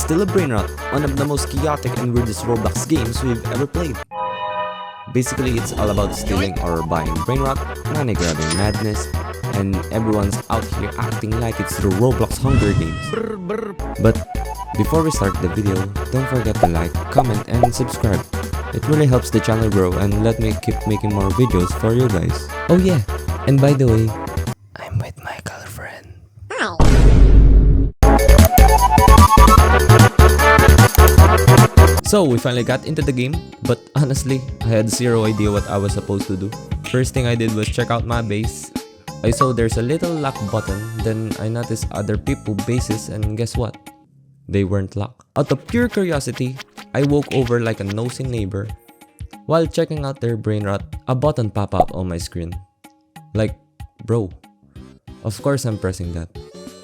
Steal a Brainrot, one of the most chaotic and weirdest Roblox games we've ever played. Basically, it's all about stealing or buying Brainrot, money grabbing madness, and everyone's out here acting like it's the Roblox Hunger Games. But before we start the video, don't forget to like, comment, and subscribe. It really helps the channel grow and let me keep making more videos for you guys. Oh yeah, and by the way, I'm with my girlfriend. So we finally got into the game, but honestly, I had zero idea what I was supposed to do. First thing I did was check out my base. I saw there's a little lock button, then I noticed other people's bases, and guess what? They weren't locked. Out of pure curiosity, I woke over like a nosy neighbor. While checking out their Brainrot, a button popped up on my screen. Like, bro, of course I'm pressing that.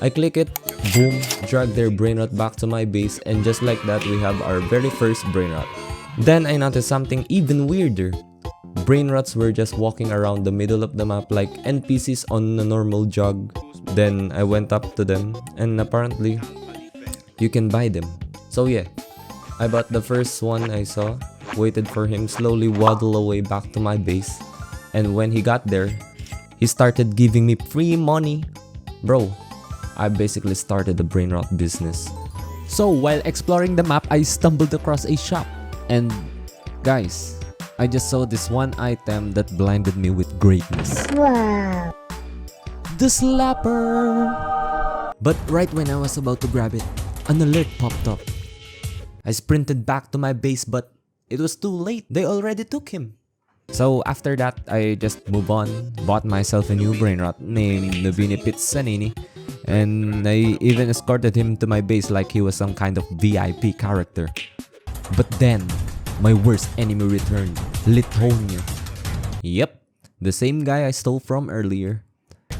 I click it, boom, drag their Brainrot back to my base, and just like that we have our very first Brainrot. Then I noticed something even weirder. Brainrots were just walking around the middle of the map like NPCs on a normal jog. Then I went up to them and apparently you can buy them. So yeah, I bought the first one I saw, waited for him slowly waddle away back to my base, and when he got there, he started giving me free money. Bro, I basically started the Brainrot business. So while exploring the map, I stumbled across a shop. And guys, I just saw this one item that blinded me with greatness. Wow. The slapper! But right when I was about to grab it, an alert popped up. I sprinted back to my base, but it was too late. They already took him. So after that, I just moved on, bought myself a new Brainrot named Nubini Pizzanini, and I even escorted him to my base like he was some kind of VIP character. But then, my worst enemy returned, Litonia. Yep, the same guy I stole from earlier.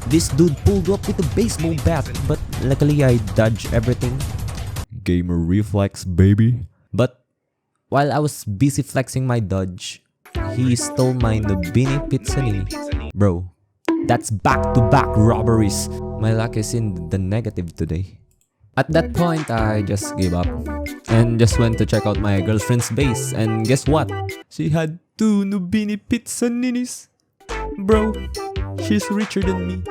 This dude pulled up with a baseball bat, but luckily I dodged everything. Gamer reflex, baby. But while I was busy flexing my dodge, he stole my Nubini Pizzanini. Bro, that's back-to-back robberies. My luck is in the negative today. At that point, I just gave up and just went to check out my girlfriend's base, and guess what? She had 2 Nubini Pizzaninis. Bro, she's richer than me.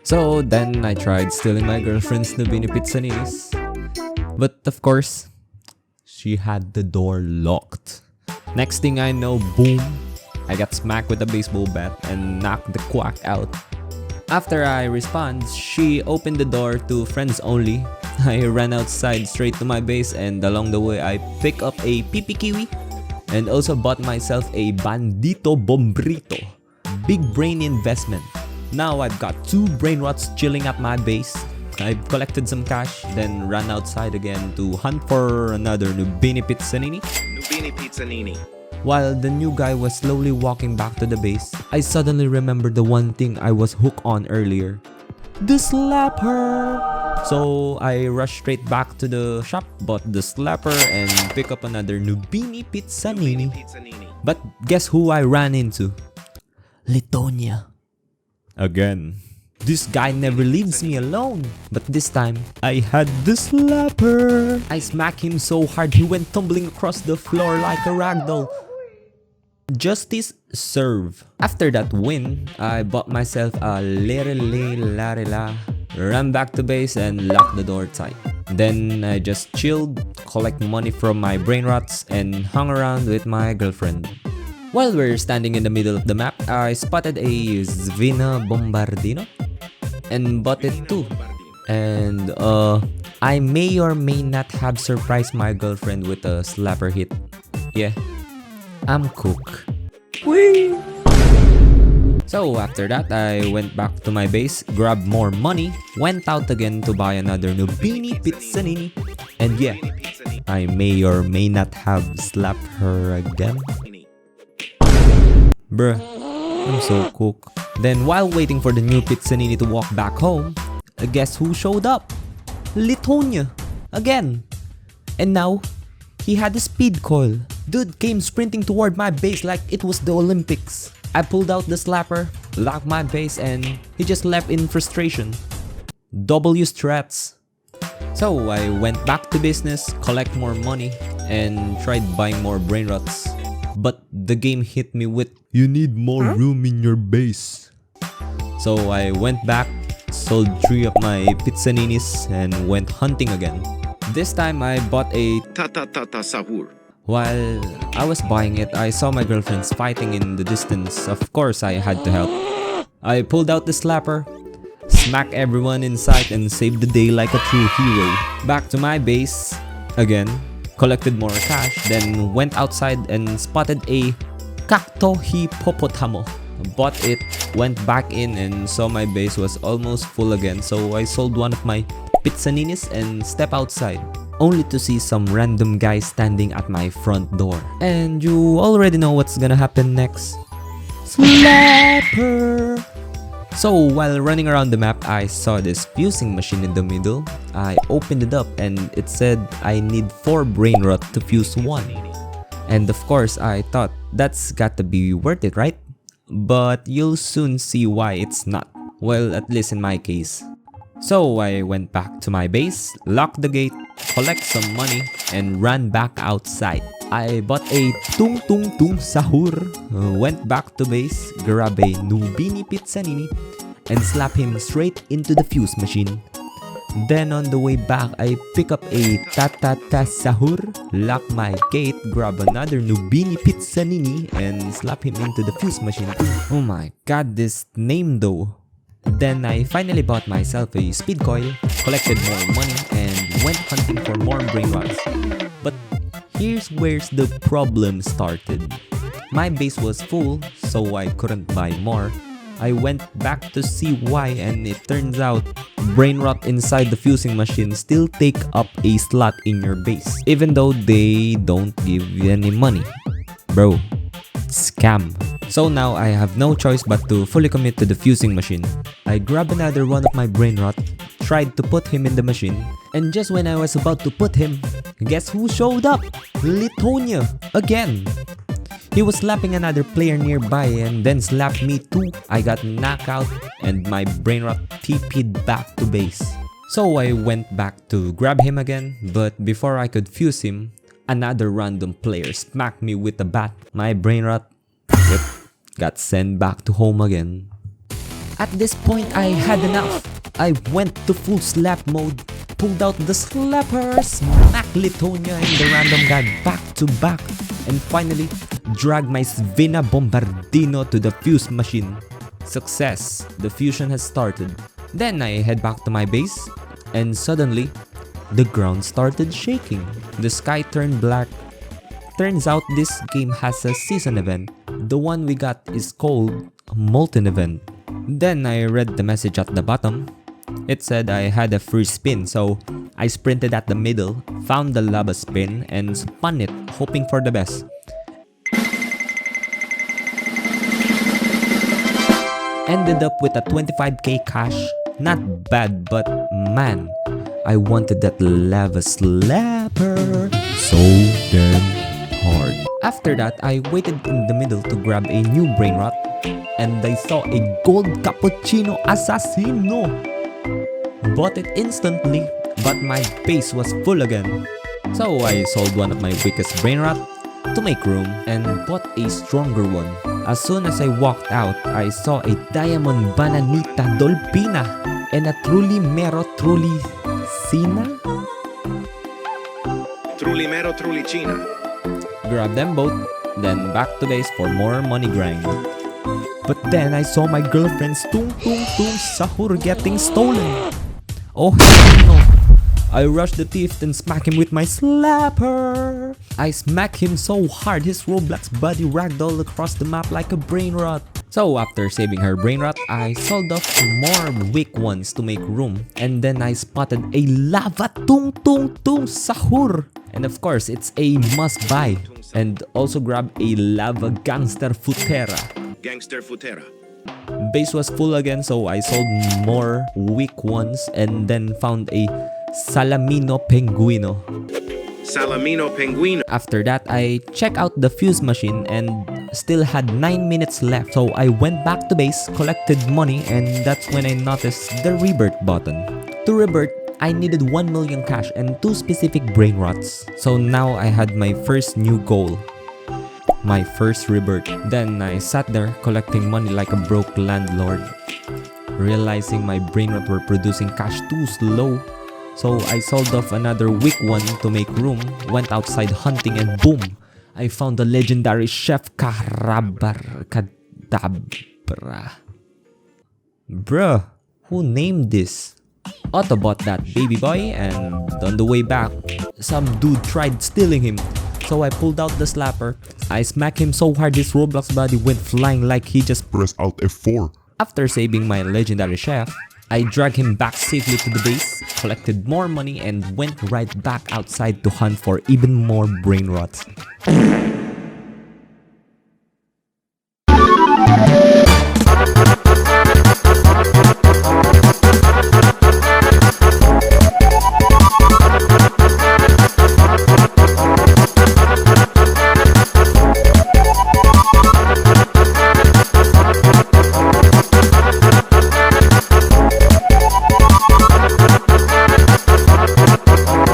So then I tried stealing my girlfriend's Nubini Pizzaninis. But of course, she had the door locked. Next thing I know, boom, I got smacked with a baseball bat and knocked the quack out. After I respond, she opened the door to friends only. I ran outside straight to my base, and along the way I picked up a pipi kiwi and also bought myself a bandito bombrito. Big brain investment. Now I've got 2 Brainrots chilling at my base. I've collected some cash, then ran outside again to hunt for another Nubini Pizzanini. While the new guy was slowly walking back to the base, I suddenly remembered the one thing I was hooked on earlier. The slapper! So I rushed straight back to the shop, bought the slapper, and picked up another Nubini Pizzanini. But guess who I ran into? Litonia. Again. This guy never leaves me alone. But this time, I had the slapper. I smacked him so hard he went tumbling across the floor like a ragdoll. Justice serve. After that win, I bought myself a larila, ran back to base and locked the door tight. Then I just chilled, collect money from my Brainrots, and hung around with my girlfriend. While we're standing in the middle of the map, I spotted a Zvina Bombardino and bought it too. And I may or may not have surprised my girlfriend with a slapper hit. Yeah, I'm cook. Whee! So after that, I went back to my base, grabbed more money, went out again to buy another Nubini Pizzanini, and yeah, I may or may not have slapped her again. Bruh, I'm so cooked. Then while waiting for the new Pizzanini to walk back home, guess who showed up? Litonia! Again! And now, he had a speed coil. Dude came sprinting toward my base like it was the Olympics. I pulled out the slapper, locked my base, and he just left in frustration. W strats. So I went back to business, collect more money, and tried buying more Brainrots. But the game hit me with, "You need more room in your base." So I went back, sold 3 of my pizzaninis, and went hunting again. This time I bought a Ta-ta-ta-ta sahur. While I was buying it, I saw my girlfriends fighting in the distance. Of course, I had to help. I pulled out the slapper, smacked everyone in sight, and saved the day like a true hero. Back to my base again, collected more cash, then went outside and spotted a cacto hippopotamo. Bought it, went back in, and saw my base was almost full again, so I sold one of my pizzaninis and stepped outside, only to see some random guy standing at my front door. And you already know what's gonna happen next. Slapper! So while running around the map, I saw this fusing machine in the middle. I opened it up and it said I need 4 Brainrot to fuse 1. And of course, I thought that's got to be worth it, right? But you'll soon see why it's not. Well, at least in my case. So I went back to my base, locked the gate, collect some money, and ran back outside. I bought a tung tung tung sahur, went back to base, grab a nubini pizzanini, and slap him straight into the fuse machine. Then on the way back, I pick up a ta-ta-ta sahur, lock my gate, grab another nubini pizzanini, and slap him into the fuse machine too. Oh my god, this name though. Then I finally bought myself a speed coil, collected more money, and went hunting for more Brainrots. But here's where the problem started. My base was full, so I couldn't buy more. I went back to see why, and it turns out Brainrot inside the fusing machine still take up a slot in your base, even though they don't give you any money. Bro, scam. So now I have no choice but to fully commit to the fusing machine. I grabbed another one of my Brainrot, tried to put him in the machine, and just when I was about to put him, guess who showed up? Litonia again. He was slapping another player nearby and then slapped me too. I got knocked out and my Brainrot TP'd back to base. So I went back to grab him again, but before I could fuse him, another random player smacked me with a bat. My Brainrot, yep, got sent back to home again. At this point, I had enough. I went to full slap mode, pulled out the slapper, smacked Litonia and the random guy back to back, and finally dragged my Svina Bombardino to the fuse machine. Success! The fusion has started. Then I head back to my base, and suddenly, the ground started shaking. The sky turned black. Turns out this game has a season event. The one we got is called Molten event. Then I read the message at the bottom. It said I had a free spin, so I sprinted at the middle, found the lava spin, and spun it, hoping for the best. Ended up with a 25k cash. Not bad, but man, I wanted that lava slapper so damn hard. After that, I waited in the middle to grab a new Brainrot, and I saw a gold cappuccino assassino. Bought it instantly, but my base was full again. So I sold one of my weakest Brainrot to make room and bought a stronger one. As soon as I walked out, I saw a diamond bananita dolpina and a truly mero truly sina. Truly mero, truly china. Grabbed them both, then back to base for more money grind. But then I saw my girlfriend's tung tung tung sahur getting stolen. Oh hell no! I rushed the thief and smacked him with my slapper. I smacked him so hard his Roblox body ragdolled across the map like a Brainrot. So after saving her Brainrot, I sold off more weak ones to make room. And then I spotted a lava tung tung tung sahur. And of course, it's a must buy. And also grab a lava gangster futera. Gangster futera. Base was full again, so I sold more weak ones and then found a Salamino Penguino. Salamino Penguino. After that, I checked out the fuse machine and still had 9 minutes left. So I went back to base, collected money, and that's when I noticed the rebirth button. To rebirth, I needed 1 million cash and 2 specific brainrots. So now I had my first new goal. My first rebirth. Then I sat there collecting money like a broke landlord. Realizing my brainrot were producing cash too slow. So I sold off another weak one to make room, went outside hunting and boom! I found the legendary Chef Kadabra. Bruh, who named this? Autobot that baby boy, and on the way back, some dude tried stealing him. So I pulled out the slapper. I smacked him so hard his Roblox body went flying like he just Press Alt F4. After saving my legendary chef, I dragged him back safely to the base, collected more money, and went right back outside to hunt for even more brainrots.